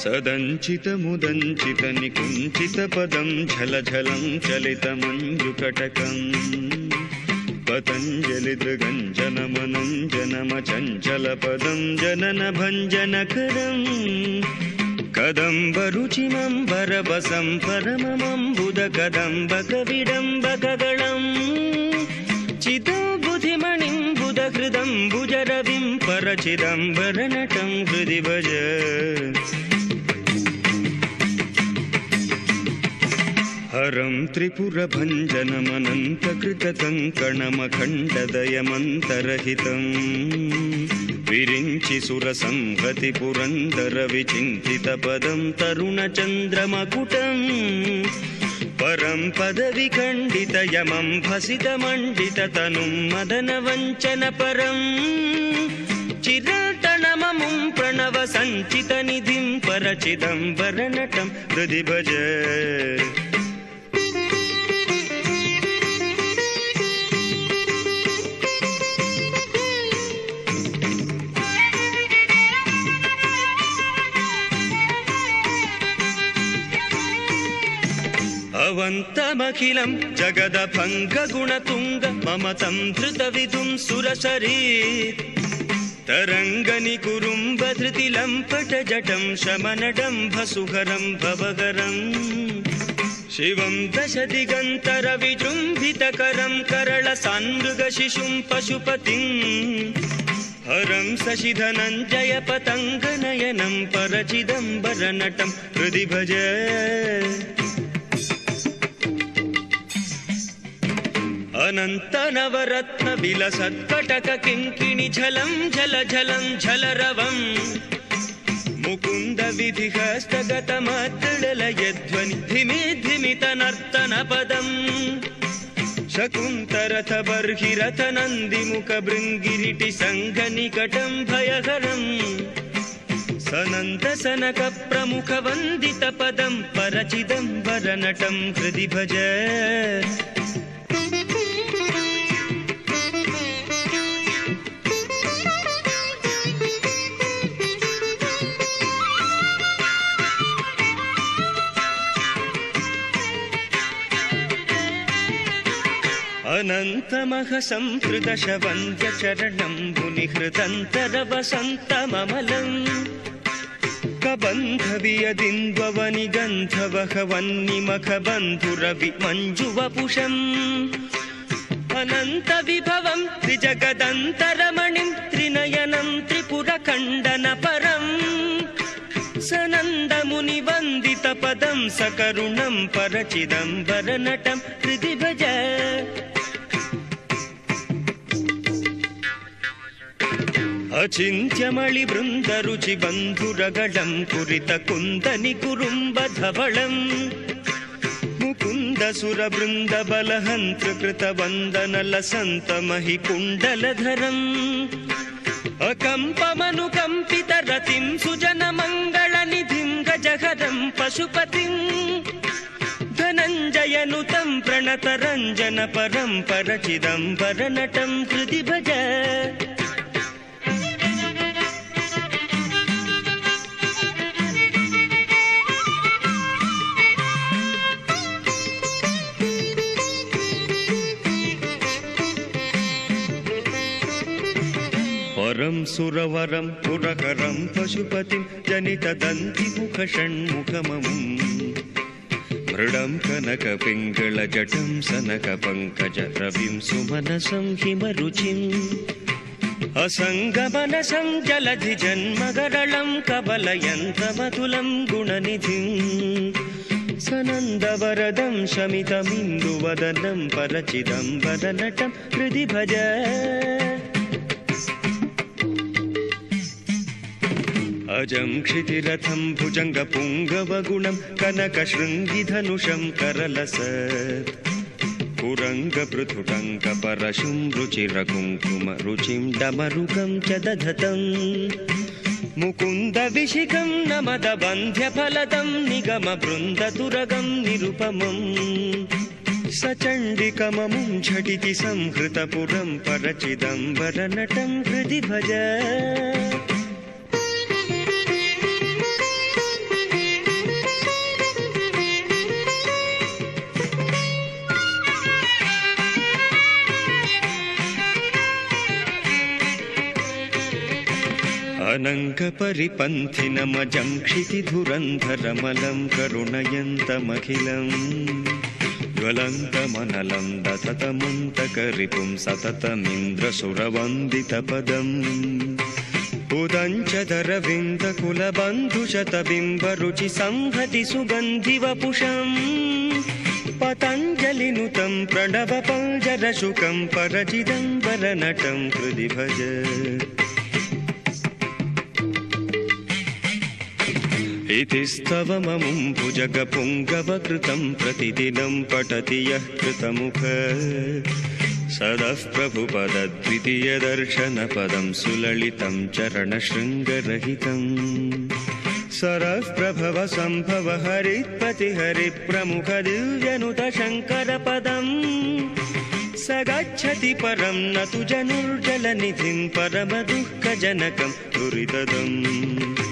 सदञ्चितमुदञ्चित निकुञ्चितपदं झलझलं चलितमञ्जुकटकं पतञ्जलिदृगञ्जनमनुञ्जनमचञ्चलपदं जननभञ्जनकरं कदम्बरुचिमम्बरवसं परममम्बुदकदम्बकविडम्बकगणं चिदम्बुधिमणिं बुधहृदं भुजरविं परचिदम्बरनटं हृदि भज हरं त्रिपुरभञ्जनमनन्तकृतकङ्कणमखण्डदयमन्तरहितं विरिञ्चि सुरसंहति पुरन्दरविचिन्तितपदं तरुणचन्द्रमकुटं परं पदविखण्डितयमं भसितमण्डिततनुं मदनवञ्चनपरं चिरतनममुं प्रणवसञ्चितनिधिं परचिदम्बरनटं हृदि भज अवन्तमखिलं जगदभङ्गगुणतुङ्ग ममतं धृतविदुं सुरसरीत् तरङ्गनिकुरुम्बधृतिलम्पटजटं शमनडम्भसुहरं भवहरं शिवं दशदिगन्तरविजृम्भितकरं करळसान्मृगशिशुं पशुपतिं हरं शशिधनञ्जयपतङ्गनयनं परचिदम्बरनटं हृदि भज अनन्तनवरत्न विलसत्कटक किङ्किणि झलं झलझलं झलरवं मुकुन्द विधिहस्तगतमद्दलयध्वनि धिमि धिमितनर्तनपदं शकुन्तरथ बर्हिरथ नन्दिमुखभृङ्गिरिटि सङ्घनिकटं भयहरं सनन्दसनकप्रमुखवन्दितपदं परचिदम्बरनटं हृदि भज अनन्तमः संहृदशवन्द्यचरणं मुनिहृदन्तरवसन्तममलं कबन्धवियदिन्द्ववनिगन्धवहवन्निमखबन्धुरविमञ्जुवपुषम् अनन्तविभवं त्रिजगदन्तरमणिं त्रिनयनं त्रिपुरखण्डनपरं सनन्दमुनिवन्दितपदं सकरुणं परचिदम्बरनटं हृदि भज अचिन्त्यमणिवृन्दरुचिबन्धुरगडं कुरितकुन्दनिकुरुम्बधवळं मुकुन्दसुरबृन्दबलहन्तृकृतवन्दनलसन्तमहिकुण्डलधरम् अकम्पमनुकम्पितरतिं सुजनमङ्गलनिधिं गजहरं पशुपतिं धनञ्जयनुतं प्रणतरञ्जनपरं परचिदम्बरनटं हृदि भज परं सुरवरं पुरकरं पशुपतिं जनितदन्तिमुखषण्मुखममुं मृडं कनकपिङ्गलजटं सनकपङ्कजरविं सुमनसं हिमरुचिम् असङ्गमनसं जलधिजन्मगरलं कबलयन्तमतुलं गुणनिधिं सनन्दवरदं शमितमिन्दुवदनं परचिदम्बरनटं हृदि भज अजं क्षितिरथं भुजङ्गपुङ्गवगुणं कनकशृङ्गिधनुषं करलसत् कुरङ्गपृथुटङ्कपरशुं रुचिरकुङ्कुमरुचिं डमरुकं च दधतं मुकुन्दविशिखं नमदबन्ध्यफलदं निगमबृन्दतुरगं निरुपमं सचण्डिकममुं झटिति संहृतपुरं परचिदम्बरनटं हृदि भज अनङ्गपरिपन्थिनमजं क्षितिधुरन्धरमलं करुणयन्तमखिलम् ज्वलन्तमनलं दततमन्तकरिपुं सततमिन्द्रसुरवन्दितपदम् उदञ्चदरविन्दकुलबन्धुशतबिम्बरुचि संहति सुगन्धिवपुषम् पतञ्जलिनुतं प्रणवपञ्जरशुकं परचिदम्बरनटं हृदि भज इति स्तवममुं भुजगपुङ्गवकृतं प्रतिदिनं पठति यः कृतमुख सदः प्रभुपदद्वितीयदर्शनपदं सुललितं चरणशृङ्गरहितं सरः प्रभव सम्भव हरिप्रमुख दिव्यनुत शङ्करपदम् स गच्छति परं न तु जनुर्जलनिधिं परमदुःखजनकं दुरितदम्